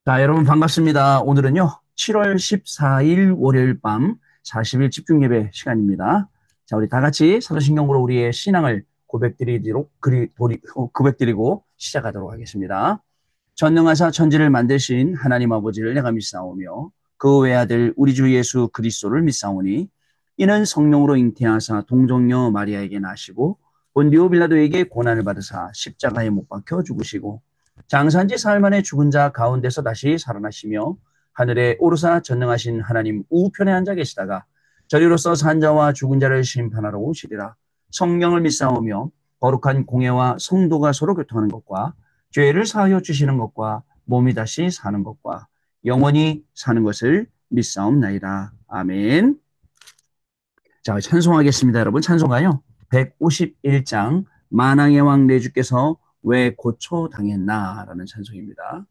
자, 여러분 반갑습니다. 오늘은요, 7월 14일 월요일 밤 40일 집중예배 시간입니다. 자, 우리 다 같이 사도신경으로 우리의 신앙을 고백드리고 시작하도록 하겠습니다. 전능하사 천지를 만드신 하나님 아버지를 내가 믿사오며 그 외아들 우리 주 예수 그리스도를 믿사오니 이는 성령으로 잉태하사 동정녀 마리아에게 나시고 본디오 빌라도에게 고난을 받으사 십자가에 못 박혀 죽으시고 장사한 지 사흘 만에 죽은 자 가운데서 다시 살아나시며 하늘에 오르사 전능하신 하나님 우편에 앉아 계시다가 저리로서 산 자와 죽은 자를 심판하러 오시리라. 성령을 믿사오며 거룩한 공예와 성도가 서로 교통하는 것과 죄를 사하여 주시는 것과 몸이 다시 사는 것과 영원히 사는 것을 믿사옵나이다. 아멘. 자, 찬송하겠습니다. 여러분, 찬송가요 151장 만왕의 왕 내 주께서 왜 고초당했나 라는 찬송입니다.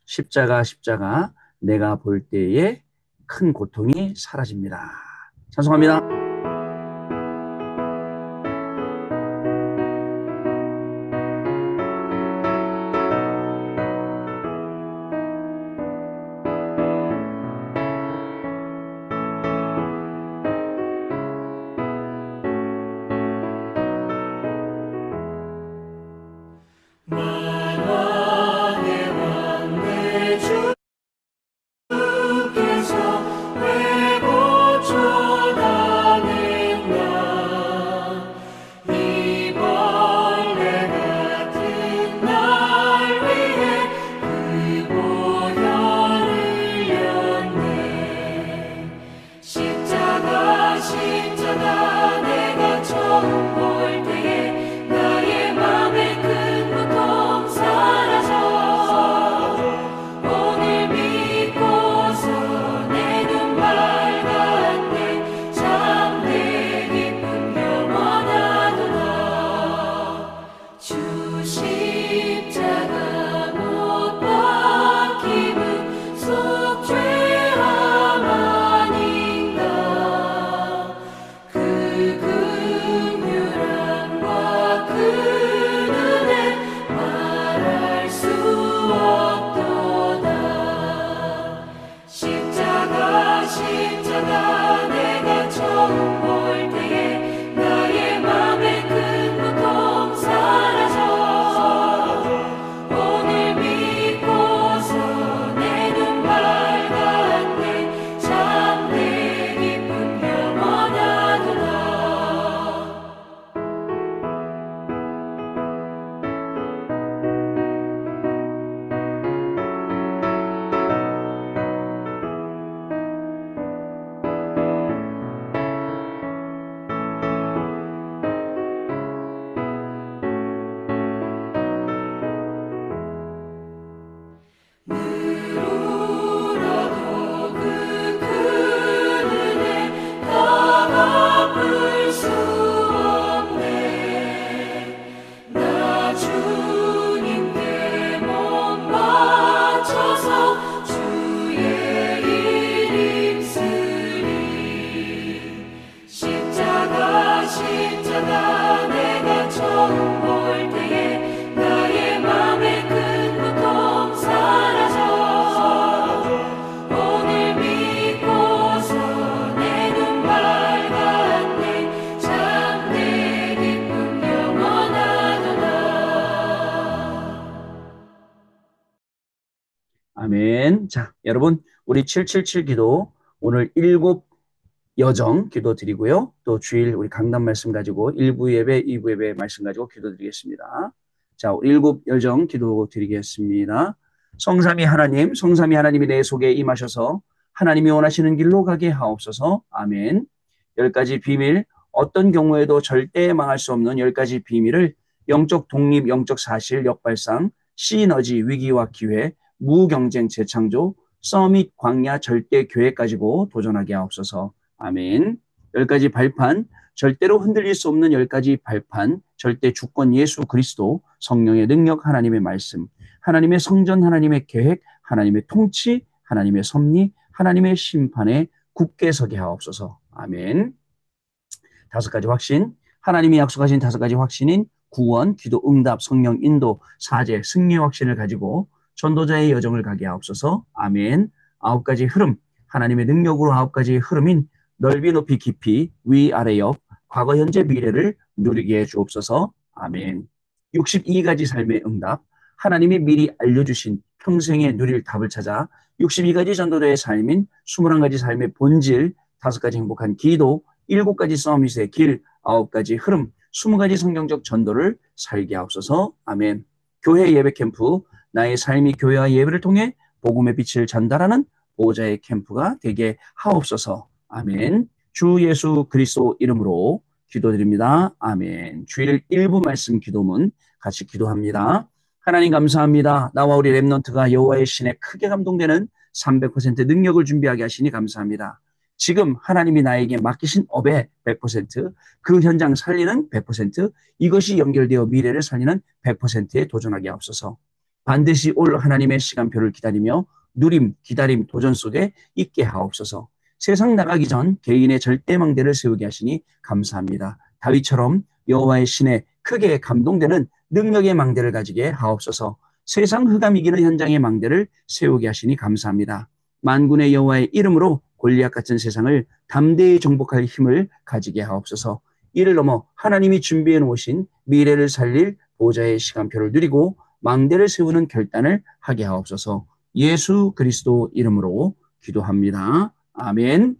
십자가 내가 볼 때에 큰 고통이 사라집니다. 찬송합니다. 아멘. 자, 여러분, 우리 777 기도 오늘 일곱 여정 기도 드리고요. 또 주일 우리 강단 말씀 가지고 1부 예배, 2부 예배 말씀 가지고 기도 드리겠습니다. 자, 일곱 여정 기도 드리겠습니다. 성삼위 하나님이 내 속에 임하셔서 하나님이 원하시는 길로 가게 하옵소서. 아멘. 10가지 비밀, 어떤 경우에도 절대 망할 수 없는 10가지 비밀을 영적 독립, 영적 사실, 역발상, 시너지, 위기와 기회, 무경쟁 재창조, 서밋 광야 절대 교회 가지고 도전하게 하옵소서. 아멘. 10가지 발판, 절대로 흔들릴 수 없는 10가지 발판, 절대 주권 예수 그리스도, 성령의 능력, 하나님의 말씀, 하나님의 성전, 하나님의 계획, 하나님의 통치, 하나님의 섭리, 하나님의 심판에 굳게 서게 하옵소서. 아멘. 5가지 확신, 하나님이 약속하신 5가지 확신인 구원, 기도 응답, 성령 인도, 사제, 승리의 확신을 가지고 전도자의 여정을 가게 하옵소서. 아멘. 9가지 흐름, 하나님의 능력으로 9가지의 흐름인 넓이, 높이, 깊이, 위, 아래, 옆, 과거, 현재, 미래를 누리게 해 주옵소서. 아멘. 62가지 삶의 응답, 하나님이 미리 알려주신 평생에 누릴 답을 찾아 62가지 전도자의 삶인 21가지 삶의 본질, 5가지 행복한 기도, 7가지 서밋의 길, 9가지 흐름, 20가지 성경적 전도를 살게 하옵소서. 아멘. 교회 예배 캠프, 나의 삶이 교회와 예배를 통해 복음의 빛을 전달하는 보호자의 캠프가 되게 하옵소서. 아멘. 주 예수 그리스도 이름으로 기도드립니다. 아멘. 주일 일부 말씀 기도문 같이 기도합니다. 하나님 감사합니다. 나와 우리 랩넌트가 여호와의 신에 크게 감동되는 300% 능력을 준비하게 하시니 감사합니다. 지금 하나님이 나에게 맡기신 업의 100%, 그 현장 살리는 100%, 이것이 연결되어 미래를 살리는 100%에 도전하게 하옵소서. 반드시 올 하나님의 시간표를 기다리며 누림, 기다림, 도전 속에 있게 하옵소서. 세상 나가기 전 개인의 절대 망대를 세우게 하시니 감사합니다. 다윗처럼 여호와의 신에 크게 감동되는 능력의 망대를 가지게 하옵소서. 세상 흑암 이기는 현장의 망대를 세우게 하시니 감사합니다. 만군의 여호와의 이름으로 골리앗 같은 세상을 담대히 정복할 힘을 가지게 하옵소서. 이를 넘어 하나님이 준비해 놓으신 미래를 살릴 보호자의 시간표를 누리고 망대를 세우는 결단을 하게 하옵소서. 예수 그리스도 이름으로 기도합니다. 아멘.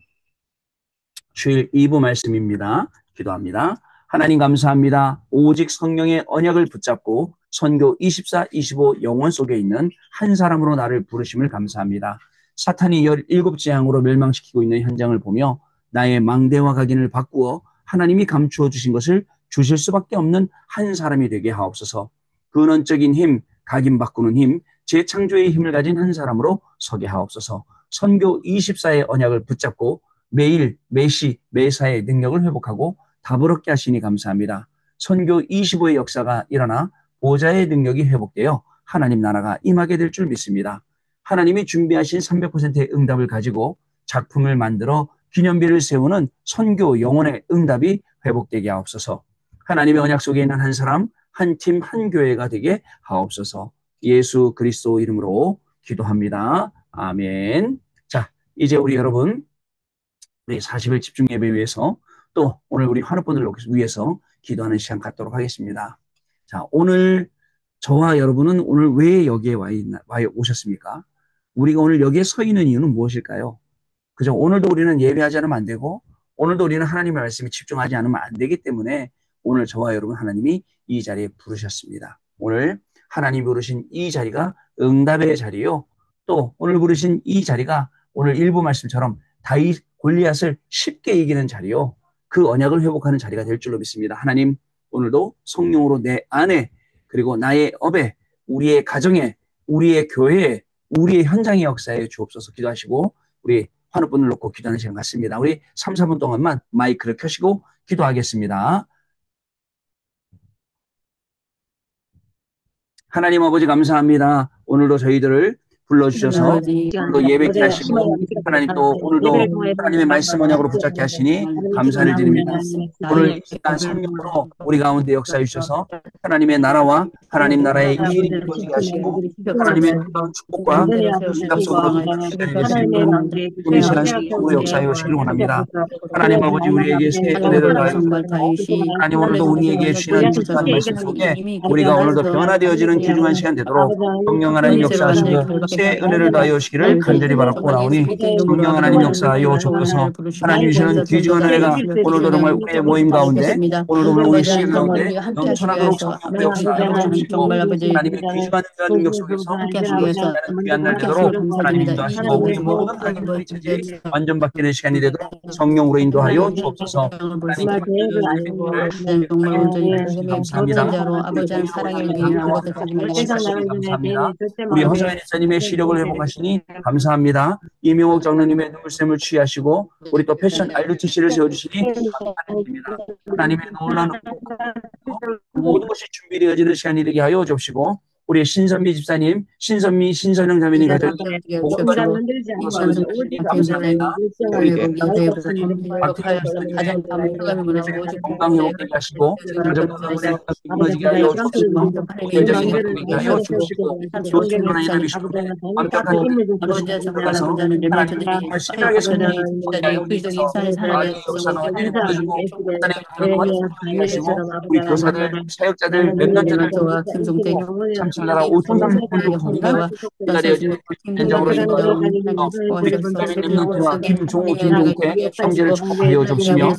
주일 2부 말씀입니다. 기도합니다. 하나님 감사합니다. 오직 성령의 언약을 붙잡고 선교 24, 25 영혼 속에 있는 한 사람으로 나를 부르심을 감사합니다. 사탄이 17재앙으로 멸망시키고 있는 현장을 보며 나의 망대와 각인을 바꾸어 하나님이 감추어 주신 것을 주실 수밖에 없는 한 사람이 되게 하옵소서. 근원적인 힘, 각인 바꾸는 힘, 재창조의 힘을 가진 한 사람으로 서게 하옵소서. 선교 24의 언약을 붙잡고 매일, 매시, 매사의 능력을 회복하고 답을 얻게 하시니 감사합니다. 선교 25의 역사가 일어나 보호자의 능력이 회복되어 하나님 나라가 임하게 될 줄 믿습니다. 하나님이 준비하신 300%의 응답을 가지고 작품을 만들어 기념비를 세우는 선교 영혼의 응답이 회복되게 하옵소서. 하나님의 언약 속에 있는 한 사람, 한 팀, 한 교회가 되게 하옵소서. 예수 그리스도 이름으로 기도합니다. 아멘. 자, 이제 우리 여러분, 우리 40일 집중 예배 위해서 또 오늘 우리 환우분들을 위해서 기도하는 시간 갖도록 하겠습니다. 자, 오늘 저와 여러분은 오늘 왜 여기에 와 오셨습니까? 우리가 오늘 여기에 서 있는 이유는 무엇일까요? 그죠? 오늘도 우리는 예배하지 않으면 안 되고, 오늘도 우리는 하나님의 말씀에 집중하지 않으면 안 되기 때문에 오늘 저와 여러분 하나님이 이 자리에 부르셨습니다. 오늘 하나님이 부르신 이 자리가 응답의 자리요. 또 오늘 부르신 이 자리가 오늘 일부 말씀처럼 다윗 골리앗을 쉽게 이기는 자리요. 그 언약을 회복하는 자리가 될 줄로 믿습니다. 하나님, 오늘도 성령으로 내 안에, 그리고 나의 업에, 우리의 가정에, 우리의 교회에, 우리의 현장의 역사에 주옵소서. 기도하시고 우리 환우분을 놓고 기도하는 시간 같습니다. 우리 3, 4분 동안만 마이크를 켜시고 기도하겠습니다. 하나님 아버지 감사합니다. 오늘도 저희들을 불러주셔서 오늘도 예배케 하시고 하나님 또 오늘도 하나님의 말씀 언약으로 붙잡게 하시니 감사를 드립니다. 오늘 이 시간 성령으로 우리 가운데 역사해 주셔서 하나님의 나라와 하나님 나라의 일이 이루어지게 하시고 하나님의 놀라운 축복과 응답 속으로 시간이 되시고 우리 시간 성령으로 역사해 오시기를 원합니다. 하나님 아버지 우리에게 새 은혜를 더하여 주시고 하나님 오늘도 우리에게 주시는 귀중한 말씀 속에 우리가 오늘도 변화되어지는 귀중한 시간 되도록 성령 하나님 역사하시고 새 은혜를 더하여 주시기를 간절히 바라고 나오니 성령 하나님 역사하여 주옵소서. 하나님 주시는 귀중한 은혜가 오늘도 정말 우리의 모임 가운데 오늘도 우리 시간 가운데 넘쳐나도록 성령 역사하여 주시고 하나님의 귀중한 능력 속에서 우리 귀한 날 되도록 하나님 인도하시고 우리 모든 하나님의 체제 완전 받게 된 시간이 되도록 성령으로 인도하여 주옵소서. 하나님 감사합니다. 아버지의 사랑의 위에 감사합니다. 우리 허성현 집사님의 시력을 회복하시니 감사합니다. 이명옥 장로님의 눈물샘을 취하시고 우리 또 패션 RUTC를 세워주시니 감사드립니다. 하나님의 놀라운 모든 것이 준비되어지는 시간이 되게 하여 주시고 우리 신선미 집사님, 신선영 자매님 가정이 보건받고 주셔서 감사합니다. 우리 건강 회복되게 하시고 가정 무너지게 하여 주시고 개인적인 것 되게 하여 주시고 또 충분한 인함이 주시고 완벽한 가서 하나님 정말 신명하게 성령이 되게 하여 주셔서 하나님의 역사는 완전히 보여주고 하나님의 가능한 성령이 하시고 우리 교사들, 사역자들, 랩런트들 참철나라 5,030분도 가능한 기다려진 현장으로 우리 국가민 랩런트와 김종태 형제를 축복하여 주시며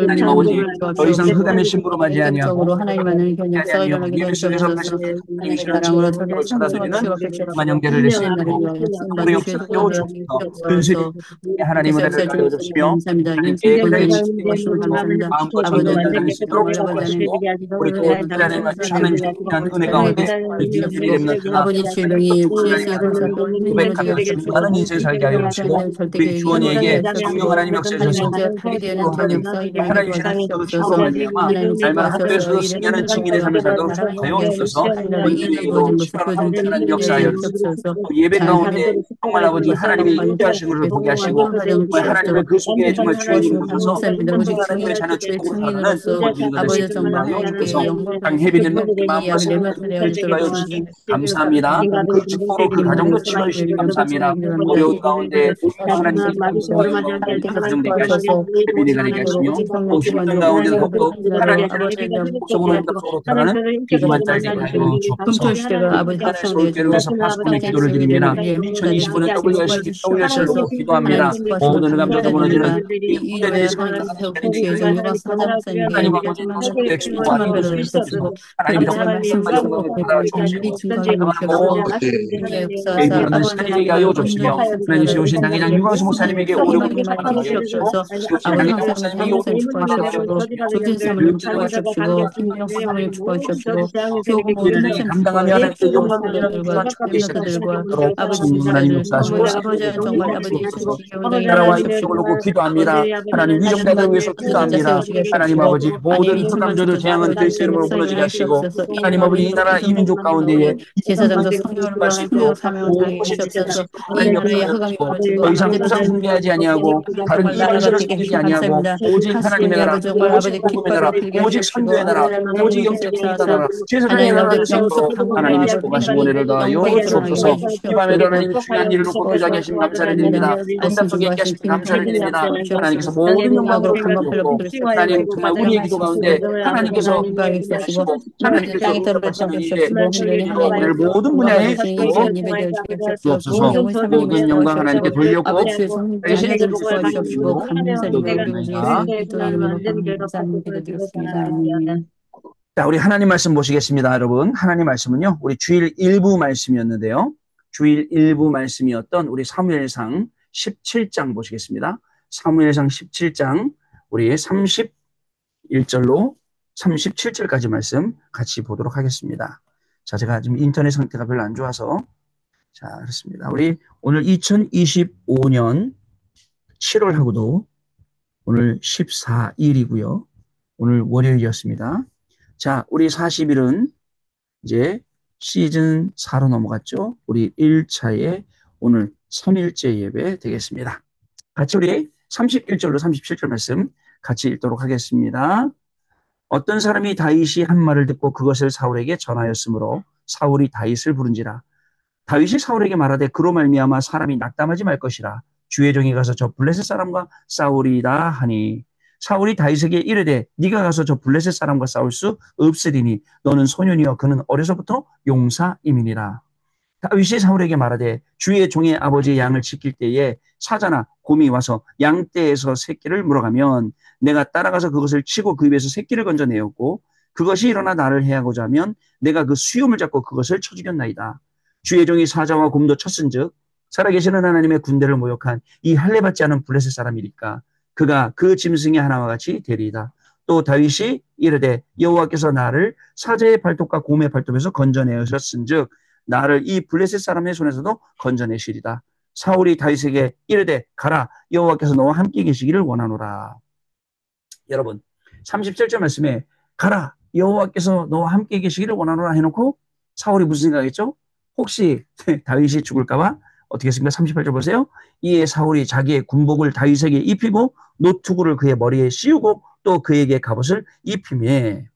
하나님 아버지 더 이상 흑암의 신부로 맞이 아니하고 아니하며 예배 속에서 하신 하나님이시는 진리로 찾아드리는 그만 형제를 내시는 우리 역사하여 주시며 근세리 하나님을 하여 주시며 하나님께 그날의 지키게 하시고 마음과 전도를 향해 있도록 축복하시고 우리 또 하나님 하나님 주시는 은혜 가운데 우리 주님의 렘넌트가 아버지 질병이 주의해서 고백하며 많은 인생 살게 하여 주시고 우리 주원이에게 성령 하나님 역사하셔서 하나님 하나님이시는 그 주로 말미암아 날마다 학교에서도 승리하는 증인의 삶을 살도록 축복하여 주셔서 본주에게도 치료하는 하나님 역사하여 주시고 또 예배 가운데 정말 아버지 하나님이 인도하신 것을 보게 하시고 정말 하나님의 그 속에 정말 주인이 오셔서 항상 하나님의 자녀 축복을 살아가는 본주가 되시길 하여 주셔서 강혜빈의 마음과 생각을 하여 주시니 감사합니다. 그 축복으로 그 가정도 치료해 감사합니다. 어려운 가운데 하나님께 감사하여 하나님 가정되게 하시고 혜빈이가 되게 하시며 또 힘든 가운데 더욱더 하나님 속으로 들어가는 기도만 짧게 하여 주옵소서. 하나님 서울교회를 위해서 파수꾼의 기도를 드립니다. 2025년 WRC를 기도합니다. 모든 감정도 무너지는 이 무대들이 하나님 아버지 소속의 엑스포와 하나님 정말 말씀을 받아주옵시고 모든 시간이 되게 하여 주시며 하나님 세우신 당회장 유광수 목사님에게 오려고 축복하여 주시고 세우신 당회장 목사님에게 오려고 축복하여 주시고 일을 감당하며 하나님께 용서하는 축복이 시작되시도록 성령 하나님 역사하시고 나라와 인격을 놓고 기도합니다. 하나님 위정자들을 위해서 기도합니다. 하나님 아버지 모든 흑암자들 재앙은 그리스도 이름으로 무너지게 하시고 하나님 아버지 이 나라 이 민족 가운데에 제사장적 성령을 수 있도록 모든 것이 주님께서 하나님 역사하시고 더 이상 우상 숭배하지 아니하고 다른 이런 신을 섬기지 아니하고 오직 하나님의 나라 오직 복음의 나라 오직 선교의 나라 오직 영적인 나라 제사장의 나라를 수 있도록 하나님이 축복하시고 은혜를 더하여 주옵소서. 이 밤에도 하나님이 중요한 일을 놓고 기도하게 하시면 감사를 드립니다. 응답하게 하게 하시면 감사를 드립니다. 하나님께서 모든 영광으로 받고 하나님 정말 우리의 기도 가운데 하나님께서 하시고 하나님께서 응답하시는 일에 신뢰를 모든 분야에 주옵소서. 모든 영광 하나님께 돌렸고 대신 주옵시고 기도드립니다. 자, 우리 하나님 말씀 보시겠습니다, 여러분. 하나님 말씀은요, 우리 주일 일부 말씀이었는데요. 주일 일부 말씀이었던 우리 사무엘상 17장 보시겠습니다. 사무엘상 17장 우리 31절로 37절까지 말씀 같이 보도록 하겠습니다. 자, 제가 지금 인터넷 상태가 별로 안 좋아서 자, 그렇습니다. 우리 오늘 2025년 7월하고도 오늘 14일이고요. 오늘 월요일이었습니다. 자, 우리 40일은 이제 시즌 4로 넘어갔죠. 우리 1차에 오늘 3일째 예배 되겠습니다. 같이 우리 31절로 37절 말씀 같이 읽도록 하겠습니다. 어떤 사람이 다윗이 한 말을 듣고 그것을 사울에게 전하였으므로 사울이 다윗을 부른지라. 다윗이 사울에게 말하되 그로 말미암아 사람이 낙담하지 말 것이라. 주의 종이 가서 저 블레셋 사람과 싸우리다 하니 사울이 다윗에게 이르되 네가 가서 저 블레셋 사람과 싸울 수 없으리니 너는 소년이여 그는 어려서부터 용사임이니라. 다윗이 사울에게 말하되 주의 종의 아버지의 양을 지킬 때에 사자나 곰이 와서 양떼에서 새끼를 물어가면 내가 따라가서 그것을 치고 그 입에서 새끼를 건져내었고 그것이 일어나 나를 해하고자 하면 내가 그 수염을 잡고 그것을 쳐 죽였나이다. 주의 종이 사자와 곰도 쳤은즉 살아계시는 하나님의 군대를 모욕한 이 할례받지 않은 블레셋 사람이니까 그가 그 짐승의 하나와 같이 되리이다. 또 다윗이 이르되 여호와께서 나를 사자의 발톱과 곰의 발톱에서 건져내셨은즉 나를 이 블레셋 사람의 손에서도 건져내시리다. 사울이 다윗에게 이르되 가라 여호와께서 너와 함께 계시기를 원하노라. 여러분 37절 말씀에 가라 여호와께서 너와 함께 계시기를 원하노라 해놓고 사울이 무슨 생각했죠? 혹시 다윗이 죽을까봐 어떻게 했습니까? 38절 보세요. 이에 사울이 자기의 군복을 다윗에게 입히고 노투구를 그의 머리에 씌우고 또 그에게 갑옷을 입히매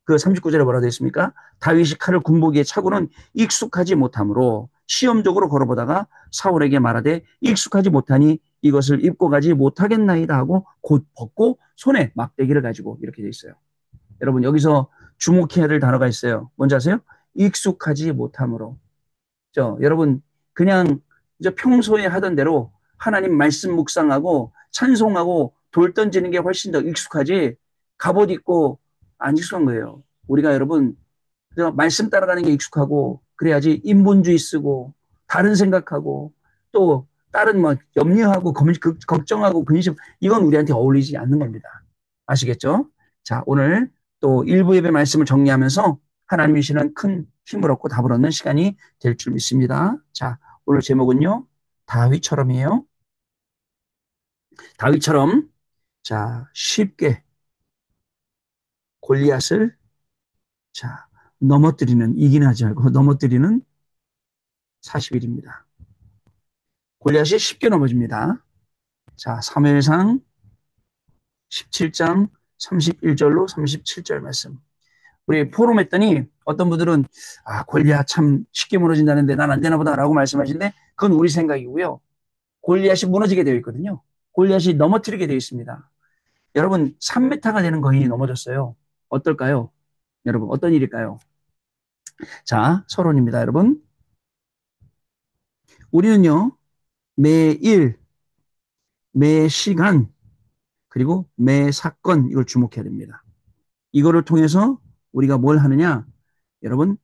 그 39절에 뭐라 되어 있습니까? 다윗이 칼을 군복이에 차고는 익숙하지 못하므로 시험적으로 걸어보다가 사울에게 말하되 익숙하지 못하니 이것을 입고 가지 못하겠나이다 하고 곧 벗고 손에 막대기를 가지고 이렇게 되어 있어요. 여러분 여기서 주목해야 될 단어가 있어요. 뭔지 아세요? 익숙하지 못함으로. 여러분 그냥 이제 평소에 하던 대로 하나님 말씀 묵상하고 찬송하고 돌 던지는 게 훨씬 더 익숙하지 갑옷 입고 안 익숙한 거예요. 우리가 여러분 말씀 따라가는 게 익숙하고 그래야지 인본주의 쓰고 다른 생각하고 또 다른 뭐 염려하고 걱정하고 근심 이건 우리한테 어울리지 않는 겁니다. 아시겠죠? 자, 오늘 또 일부 예배 말씀을 정리하면서 하나님이 주시는 큰 힘을 얻고 답을 얻는 시간이 될 줄 믿습니다. 자, 오늘 제목은요. 다윗처럼이에요. 다윗처럼 자, 쉽게 골리앗을 자, 넘어뜨리는 이기는 하지 말고 넘어뜨리는 40일입니다. 골리앗이 쉽게 넘어집니다. 자, 사무엘상 17장 31절로 37절 말씀. 우리 포럼했더니 어떤 분들은 골리앗 참 쉽게 무너진다는데 난 안 되나 보다라고 말씀하시는데 그건 우리 생각이고요. 골리앗이 무너지게 되어 있거든요. 골리앗이 넘어뜨리게 되어 있습니다. 여러분 3m가 되는 거인이 넘어졌어요. 어떨까요? 여러분 어떤 일일까요? 자, 서론입니다. 여러분 우리는요 매일 매 시간 그리고 매 사건 이걸 주목해야 됩니다. 이거를 통해서 우리가 뭘 하느냐? 여러분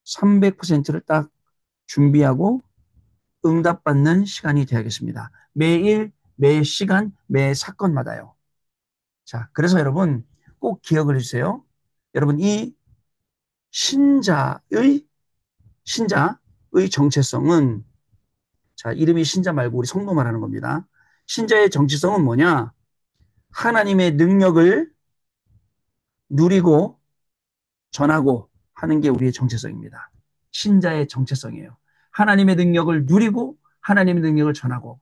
300%를 딱 준비하고 응답받는 시간이 되야겠습니다. 매일, 매 시간, 매 사건마다요. 자, 그래서 여러분 꼭 기억을 해주세요. 여러분 이 신자의 정체성은 자, 이름이 신자 말고 우리 성도 말하는 겁니다. 신자의 정체성은 뭐냐? 하나님의 능력을 누리고 전하고 하는 게 우리의 정체성입니다. 신자의 정체성이에요. 하나님의 능력을 누리고 하나님의 능력을 전하고.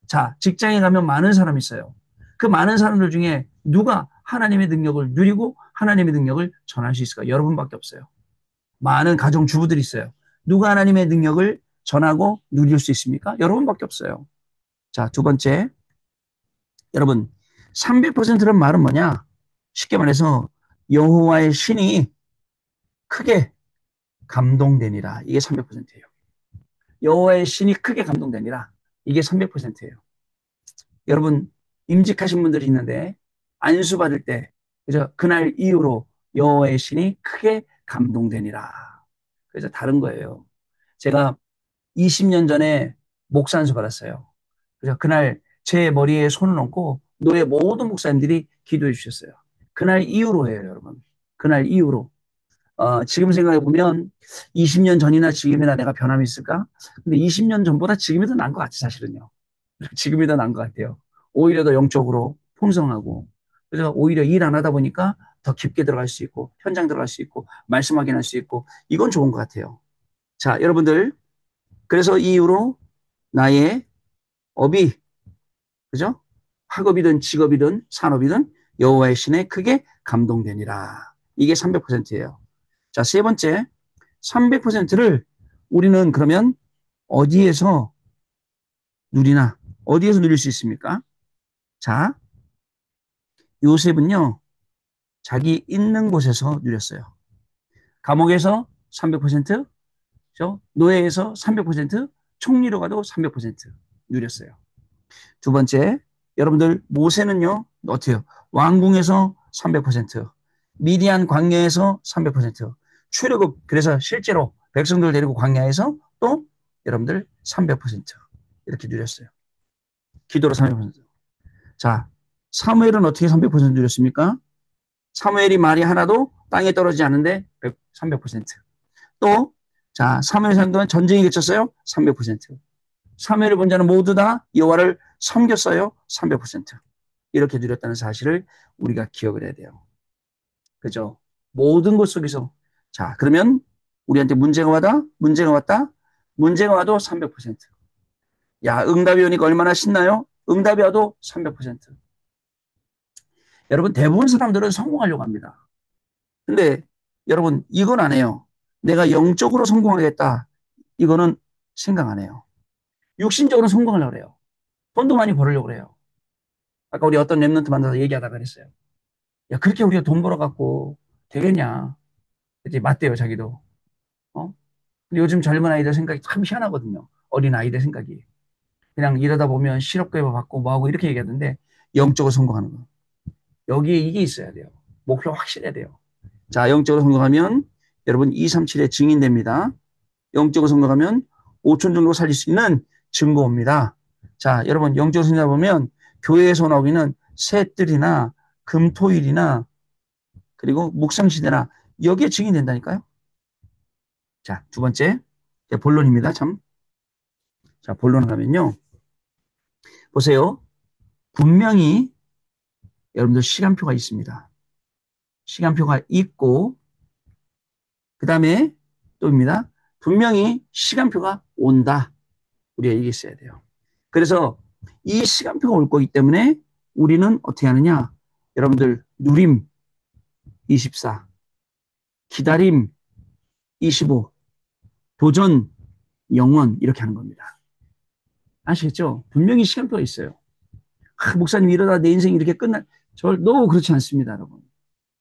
자, 직장에 가면 많은 사람이 있어요. 그 많은 사람들 중에 누가 하나님의 능력을 누리고 하나님의 능력을 전할 수 있을까? 여러분밖에 없어요. 많은 가정주부들이 있어요. 누가 하나님의 능력을 전하고 누릴 수 있습니까? 여러분밖에 없어요. 자, 두 번째. 여러분, 300%는 말은 뭐냐? 쉽게 말해서 여호와의 신이 크게 감동되니라. 이게 300%예요. 여호와의 신이 크게 감동되니라. 이게 300%예요. 여러분 임직하신 분들이 있는데 안수 받을 때 그래서 그날 이후로 여호와의 신이 크게 감동되니라. 그래서 다른 거예요. 제가 20년 전에 목사 안수 받았어요. 그래서 그날 제 머리에 손을 얹고 노예 모든 목사님들이 기도해 주셨어요. 그날 이후로예요, 여러분. 그날 이후로. 지금 생각해 보면 20년 전이나 지금이나 내가 변함이 있을까? 근데 20년 전보다 지금이 더 나은 것 같아, 사실은요. 지금이 더 나은 것 같아요. 오히려 더 영적으로 풍성하고. 그래서 오히려 일 안 하다 보니까 더 깊게 들어갈 수 있고, 현장 들어갈 수 있고, 말씀 확인할 수 있고, 이건 좋은 것 같아요. 자, 여러분들. 그래서 이 이후로 나의 업이, 그죠? 학업이든 직업이든 산업이든 여호와의 신에 크게 감동되니라. 이게 300%예요. 자, 세 번째. 300%를 우리는 그러면 어디에서 누리나? 어디에서 누릴 수 있습니까? 자, 요셉은요, 자기 있는 곳에서 누렸어요. 감옥에서 300%, 노예에서 300%, 총리로 가도 300% 누렸어요. 두 번째, 여러분들 모세는요, 어때요? 왕궁에서 300%, 미디안 광야에서 300%, 출애굽 그래서 실제로 백성들 데리고 광야에서 또 여러분들 300% 이렇게 누렸어요. 기도로 300%. 자, 사무엘은 어떻게 300% 누렸습니까? 사무엘이 말이 하나도 땅에 떨어지지 않은데 300%. 또, 자, 사무엘상도 전쟁이 그쳤어요? 300%. 사무엘을 본 자는 모두 다 여호와를 섬겼어요? 300%. 이렇게 누렸다는 사실을 우리가 기억을 해야 돼요. 그죠? 모든 것 속에서. 자, 그러면 우리한테 문제가 와다? 문제가 왔다? 문제가 와도 300%. 야, 응답이 오니까 얼마나 신나요? 응답이 와도 300%. 여러분, 대부분 사람들은 성공하려고 합니다. 근데 여러분, 이건 안 해요. 내가 영적으로 성공하겠다. 이거는 생각 안 해요. 육신적으로 성공하려고 그래요. 돈도 많이 벌으려고 그래요. 아까 우리 어떤 랩런트 만나서 얘기하다가 그랬어요. 야, 그렇게 우리가 돈 벌어갖고 되겠냐. 이제 맞대요, 자기도. 어? 근데 요즘 젊은 아이들 생각이 참 희한하거든요. 어린 아이들 생각이. 그냥 이러다 보면 실업급여 받고 뭐하고 이렇게 얘기하던데 영적으로 성공하는 거. 여기에 이게 있어야 돼요. 목표 확실해야 돼요. 자, 영적으로 성공하면 여러분 237에 증인됩니다. 영적으로 성공하면 5천 정도 살릴 수 있는 증거입니다. 자, 여러분 영적으로 성공하다 보면 교회에서 나오기는 새뜰이나 금토일이나 그리고 묵상시대나 여기에 증인된다니까요. 자, 두 번째 본론입니다. 참. 자, 본론 가면요. 보세요. 분명히 여러분들 시간표가 있습니다. 시간표가 있고 그 다음에 또입니다. 분명히 시간표가 온다. 우리가 얘기했어야 돼요. 그래서 이 시간표가 올 거기 때문에 우리는 어떻게 하느냐? 여러분들 누림 24, 기다림 25, 도전 영원 이렇게 하는 겁니다. 아시겠죠? 분명히 시간표가 있어요. 목사님 이러다 내 인생이 이렇게 끝날 절도 그렇지 않습니다, 여러분.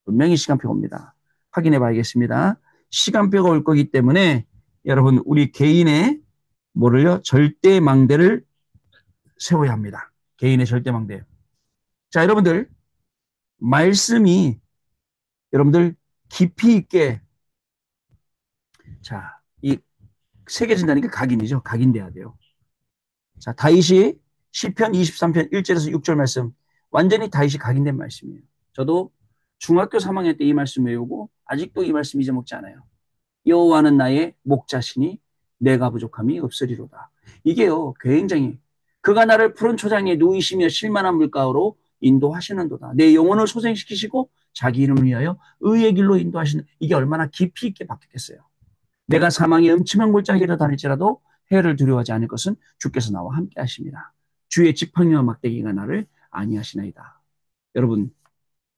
분명히 시간표가 옵니다. 확인해 봐야겠습니다. 시간표가 올 거기 때문에 여러분 우리 개인의 뭐를요? 절대망대를 세워야 합니다. 개인의 절대망대. 자, 여러분들 말씀이 여러분들 깊이 있게 자, 이 새겨진다는 게 각인이죠. 각인돼야 돼요. 자, 다윗이 시편 23편 1절에서 6절 말씀 완전히 다윗이 각인된 말씀이에요. 저도 중학교 3학년 때 이 말씀 외우고 아직도 이 말씀 잊어먹지 않아요. 여호와는 나의 목자시니 내가 부족함이 없으리로다. 이게요, 굉장히 그가 나를 푸른 초장에 누이시며 실만한 물가로 인도하시는도다. 내 영혼을 소생시키시고 자기 이름을 위하여 의의 길로 인도하시는 이게 얼마나 깊이 있게 박혔겠어요. 내가 사망의 음침한 골짜기로 다닐지라도 해를 두려워하지 않을 것은 주께서 나와 함께 하십니다. 주의 지팡이와 막대기가 나를 안위하시나이다. 여러분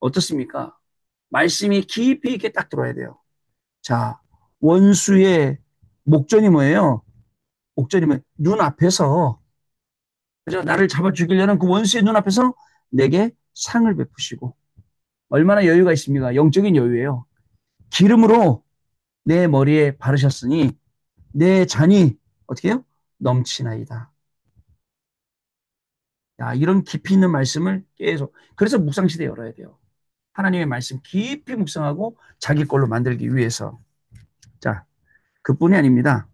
어떻습니까? 말씀이 깊이 있게 딱 들어야 돼요. 자, 원수의 목전이 뭐예요? 목전이 뭐 눈앞에서 그죠? 나를 잡아 죽이려는 그 원수의 눈앞에서 내게 상을 베푸시고 얼마나 여유가 있습니까? 영적인 여유예요. 기름으로 내 머리에 바르셨으니 내 잔이 어떻게 해요? 넘치나이다. 야, 이런 깊이 있는 말씀을 계속 그래서 묵상시대 열어야 돼요. 하나님의 말씀 깊이 묵상하고 자기 걸로 만들기 위해서. 자, 그뿐이 아닙니다.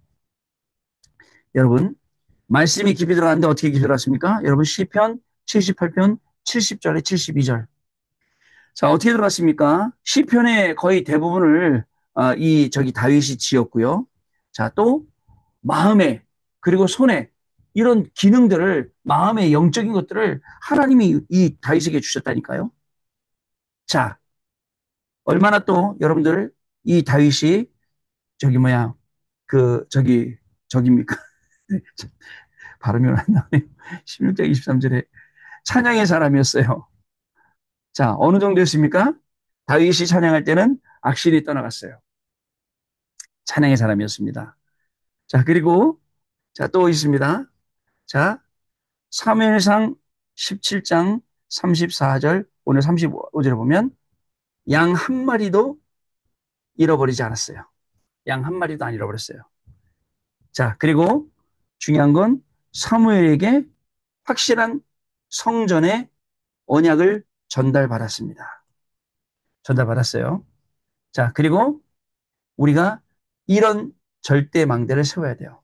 여러분 말씀이 깊이 들어갔는데 어떻게 깊이 들어갔습니까? 여러분 시편 78편 70절에 72절. 자, 어떻게 들어갔습니까? 시편의 거의 대부분을 이 저기 다윗이 지었고요. 자, 또 마음에 그리고 손에 이런 기능들을 마음의 영적인 것들을 하나님이 이 다윗에게 주셨다니까요. 자, 얼마나 또 여러분들 이 다윗이 저기 뭐야 그 저기입니까? 발음이 안 나네요. 16장 23절에 찬양의 사람이었어요. 자, 어느 정도였습니까? 다윗이 찬양할 때는 악신이 떠나갔어요. 찬양의 사람이었습니다. 자, 그리고 자, 또 있습니다. 자, 사무엘상 17장 34절 오늘 35절에 보면 양 한 마리도 잃어버리지 않았어요. 양 한 마리도 안 잃어버렸어요. 자, 그리고 중요한 건 사무엘에게 확실한 성전의 언약을 전달받았습니다. 전달받았어요. 자, 그리고 우리가 이런 절대 망대를 세워야 돼요.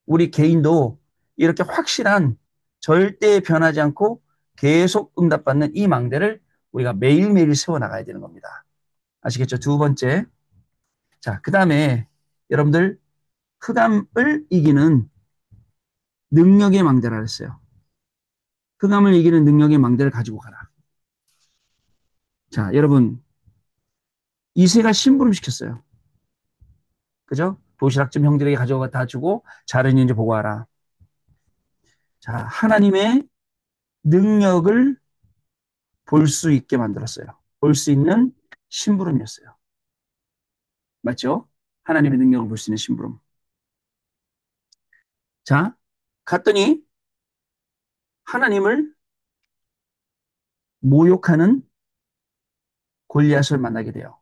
우리 개인도 이렇게 확실한 절대 변하지 않고 계속 응답받는 이 망대를 우리가 매일매일 세워나가야 되는 겁니다. 아시겠죠? 두 번째. 자, 그 다음에 여러분들 흑암을 이기는 능력의 망대라 했어요. 흑암을 이기는 능력의 망대를 가지고 가라. 자, 여러분 이새가 심부름 시켰어요. 그죠? 도시락 좀 형들에게 가져가 다 주고 잘했는지 보고 하라. 자, 하나님의 능력을 볼 수 있게 만들었어요. 볼 수 있는 심부름이었어요. 맞죠? 하나님의 능력을 볼 수 있는 심부름. 자, 갔더니 하나님을 모욕하는 골리앗을 만나게 돼요.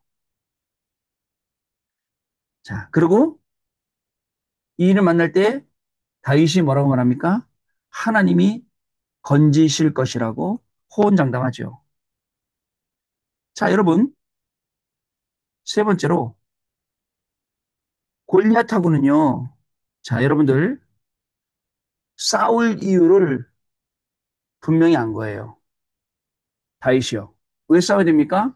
자, 그리고 이 일을 만날 때 다윗이 뭐라고 말합니까? 하나님이 건지실 것이라고 호언장담하죠. 자, 여러분, 세 번째로 골리앗하고는요. 자, 여러분들 싸울 이유를 분명히 안 거예요. 다윗이요. 왜 싸워야 됩니까?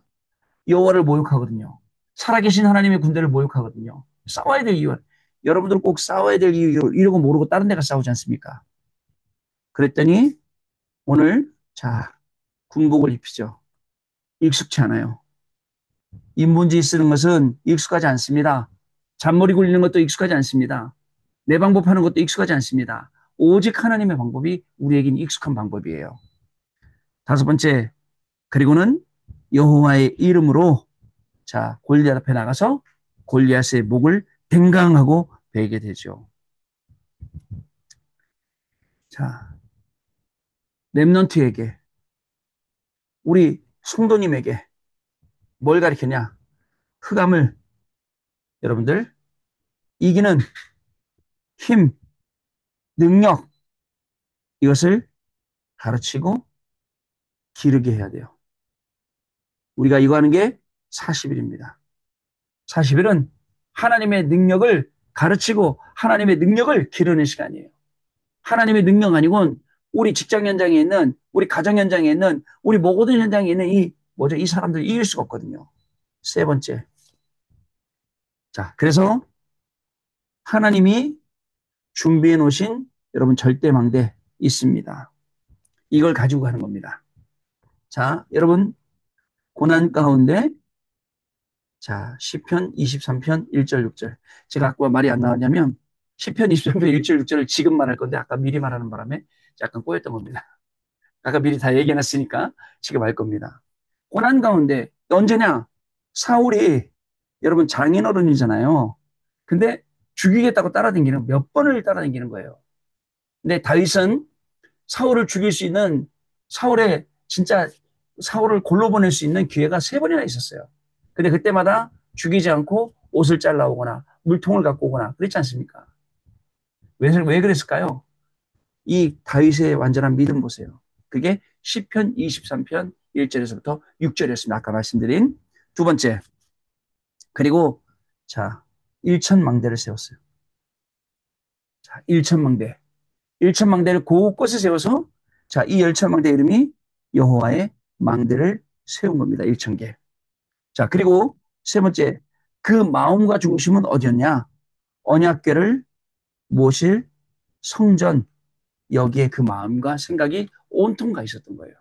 여호와를 모욕하거든요. 살아계신 하나님의 군대를 모욕하거든요. 싸워야 될 이유. 여러분들 꼭 싸워야 될 이유 이러고 모르고 다른 데가 싸우지 않습니까? 그랬더니 오늘 자 군복을 입히죠. 익숙치 않아요. 인본주의 쓰는 것은 익숙하지 않습니다. 잔머리 굴리는 것도 익숙하지 않습니다. 내 방법 하는 것도 익숙하지 않습니다. 오직 하나님의 방법이 우리에겐 익숙한 방법이에요. 다섯 번째, 그리고는 여호와의 이름으로 자 골리앗 앞에 나가서 골리앗의 목을 댕강하고 베게 되죠. 자, 렘넌트에게 우리 성도님에게 뭘 가르쳤냐? 흑암을 여러분들 이기는 힘, 능력 이것을 가르치고 기르게 해야 돼요. 우리가 이거 하는 게 40일입니다. 40일은 하나님의 능력을 가르치고 하나님의 능력을 기르는 시간이에요. 하나님의 능력 아니고는 우리 직장 현장에 있는 우리 가정 현장에 있는 우리 모든 현장에 있는 이 뭐죠? 이 사람들 이길 수가 없거든요. 세 번째. 자, 그래서 하나님이 준비해 놓으신 여러분 절대망대 있습니다. 이걸 가지고 가는 겁니다. 자, 여러분 고난 가운데 자, 시편 23편 1절 6절. 제가 아까 말이 안 나왔냐면 시편 23편 1절 6절을 지금 말할 건데 아까 미리 말하는 바람에 약간 꼬였던 겁니다. 아까 미리 다 얘기해놨으니까 지금 할 겁니다. 고난 가운데 언제냐? 사울이 여러분 장인어른이잖아요. 근데 죽이겠다고 따라다니는 몇 번을 따라다니는 거예요. 근데 다윗은 사울을 죽일 수 있는 사울의 진짜 사울을 골로 보낼 수 있는 기회가 세 번이나 있었어요. 근데 그때마다 죽이지 않고 옷을 잘라오거나 물통을 갖고 오거나 그랬지 않습니까? 왜 그랬을까요? 이 다윗의 완전한 믿음 보세요. 그게 시편 23편 1절에서부터 6절이었습니다. 아까 말씀드린 두 번째. 그리고 자, 일천망대를 세웠어요. 자, 일천망대. 일천망대를 곳곳에 세워서 자, 이 열천망대 이름이 여호와의 망대를 세운 겁니다. 일천개. 자, 그리고 세 번째. 그 마음과 중심은 어디였냐? 언약궤를 모실 성전 여기에 그 마음과 생각이 온통 가 있었던 거예요.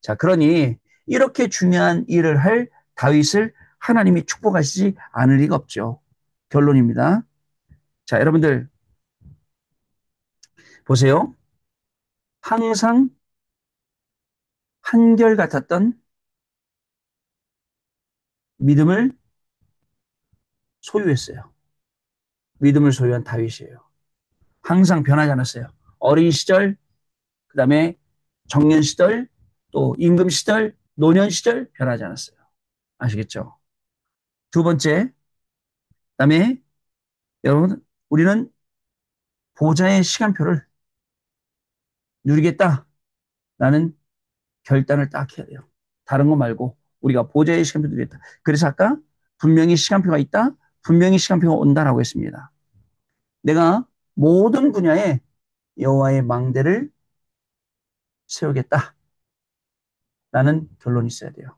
자, 그러니 이렇게 중요한 일을 할 다윗을 하나님이 축복하시지 않을 리가 없죠. 결론입니다. 자, 여러분들 보세요. 항상 한결같았던 믿음을 소유했어요. 믿음을 소유한 다윗이에요. 항상 변하지 않았어요. 어린 시절, 그 다음에 청년 시절, 또 임금 시절, 노년 시절 변하지 않았어요. 아시겠죠? 두 번째, 그 다음에 여러분, 우리는 보좌의 시간표를 누리겠다라는 결단을 딱 해야 돼요. 다른 거 말고 우리가 보좌의 시간표 누리겠다. 그래서 아까 분명히 시간표가 있다, 분명히 시간표가 온다라고 했습니다. 내가 모든 분야에 여호와의 망대를 세우겠다라는 결론이 있어야 돼요.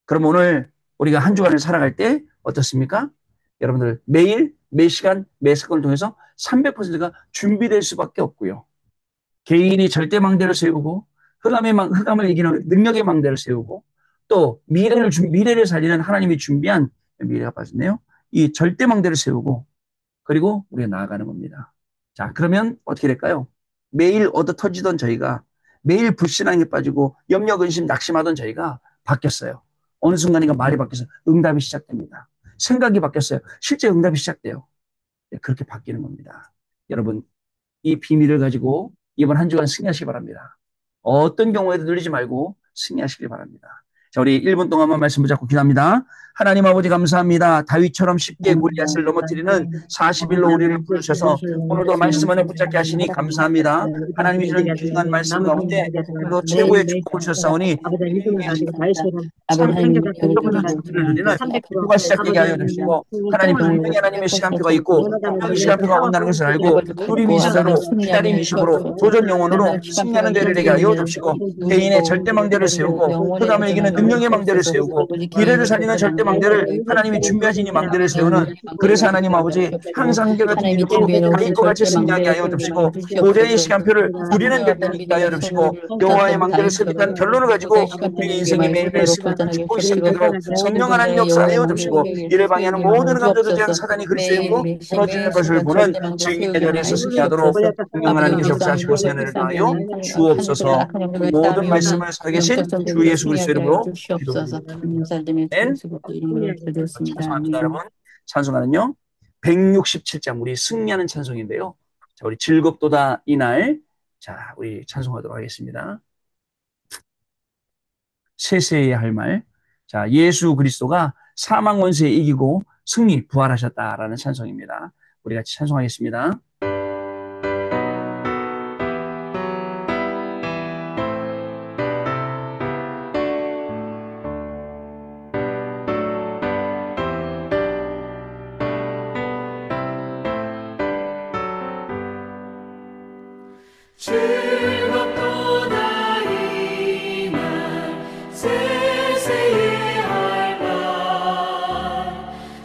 그럼 오늘 우리가 한 주간을 살아갈 때 어떻습니까? 여러분들 매일, 매 시간, 매 사건을 통해서 300%가 준비될 수밖에 없고요. 개인이 절대 망대를 세우고 흑암을 이기는 능력의 망대를 세우고 또 미래를 살리는 하나님이 준비한 미래가 빠졌네요. 이 절대망대를 세우고 그리고 우리가 나아가는 겁니다. 자, 그러면 어떻게 될까요? 매일 얻어 터지던 저희가 매일 불신앙에 빠지고 염려, 근심, 낙심하던 저희가 바뀌었어요. 어느 순간인가 말이 바뀌어서 응답이 시작됩니다. 생각이 바뀌었어요. 실제 응답이 시작돼요. 네, 그렇게 바뀌는 겁니다. 여러분, 이 비밀을 가지고 이번 한 주간 승리하시기 바랍니다. 어떤 경우에도 눌리지 말고 승리하시길 바랍니다. 자, 우리 1분 동안만 말씀 붙잡고 기도합니다. 하나님 아버지 감사합니다. 다윗처럼 쉽게 골리앗을 넘어뜨리는 40일로 우리를 부르셔서 오늘도 말씀 안에 붙잡게 하시니 감사합니다. 하나님이 주는 귀중한 말씀 가운데 오늘도 최고의 축복을 주셨사오니 아버지 하나님 을 누리는 기도가 시작되게 하여 주시고 하나님 분명히 하나님의 시간표가 있고 분명히 시간표가 온다는 것을 알고 누림이 시사로 기다림이 시으로 도전 영혼으로 승리하는 데를 되게 하여 주시고 개인의 절대망대를 세우고 흑암을 이기는 능력의 망대를 세우고 미래를 살리는 절대망대를 하나님이 준비하신 이 망대를 세우는 그래서 하나님 아버지 항상 한결같은 믿음으로 다윗과 같이 승리하게 하여 주시고 모세의 시간표를 누리는 결단이 있게 하여 주시고 여호와의 망대를 습득한 결론을 가지고 우리 인생의 매일매일 승리하는 축복이 시작되도록 성령 하나님 역사하여 주시고 이를 방해하는 모든 감정도 제한 사단이 그리스도이고 무너지는 것을 보는 증인의 자리에서 승리하도록 성령 하나님께서 역사하시고 세연을 다하여 주옵소서. 모든 말씀을 살아계신 주 예수 그리스도 이름으로 기도드립니다. 아멘. 찬송합니다 여러분. 찬송하는요 167장 우리 승리하는 찬송인데요. 자, 우리 즐겁도다 이날. 자, 우리 찬송하도록 하겠습니다. 세세해야 할 말. 자, 예수 그리스도가 사망 원수에 이기고 승리 부활하셨다라는 찬송입니다. 우리 같이 찬송하겠습니다. 즐겁도다 이날 세세에 할 말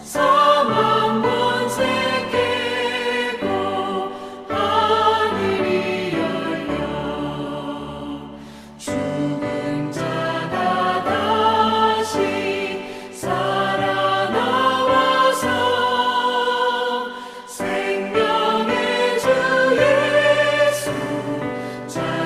사망 권세 깨고 하늘이 열려 죽은 자가 다시 살아나와서 생명의 주 예수 잘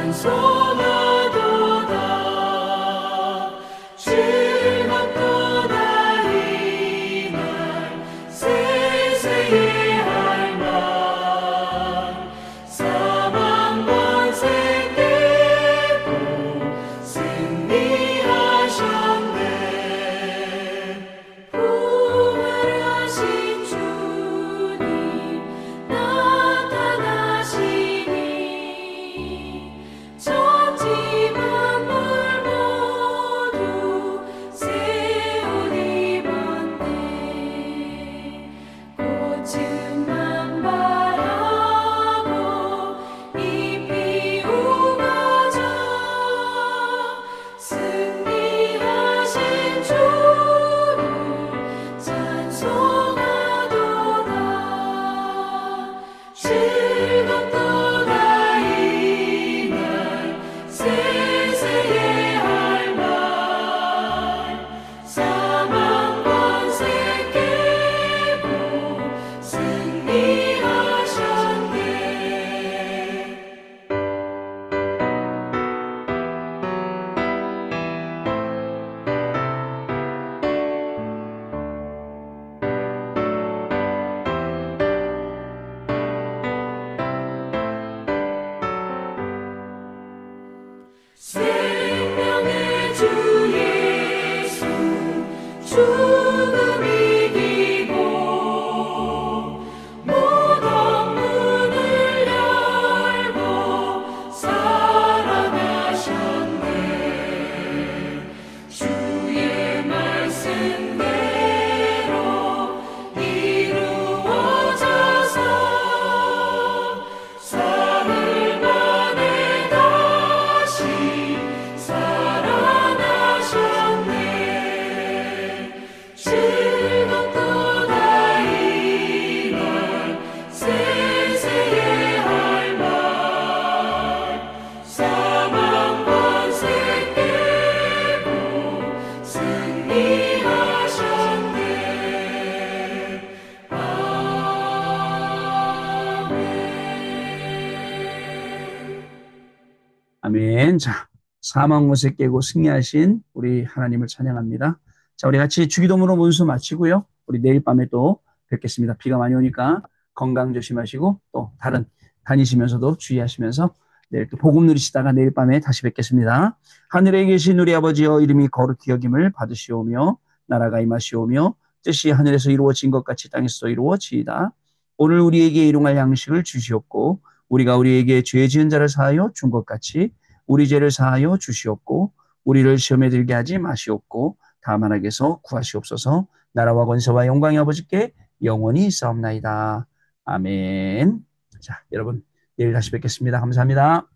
아멘. 자, 사망 못에 깨고 승리하신 우리 하나님을 찬양합니다. 자, 우리 같이 주기도문으로 문수 마치고요. 우리 내일 밤에 또 뵙겠습니다. 비가 많이 오니까 건강 조심하시고 또 다른 다니시면서도 주의하시면서 내일 또 복음 누리시다가 내일 밤에 다시 뵙겠습니다. 하늘에 계신 우리 아버지여 이름이 거룩히 여김을 받으시오며 나라가 임하시오며 뜻이 하늘에서 이루어진 것 같이 땅에서 이루어지이다. 오늘 우리에게 일용할 양식을 주시옵고 우리가 우리에게 죄 지은 자를 사하여 준 것 같이 우리 죄를 사하여 주시옵고 우리를 시험에 들게 하지 마시옵고 다만 악에서 구하시옵소서. 나라와 권세와 영광이 아버지께 영원히 있사옵나이다. 아멘. 자, 여러분 내일 다시 뵙겠습니다. 감사합니다.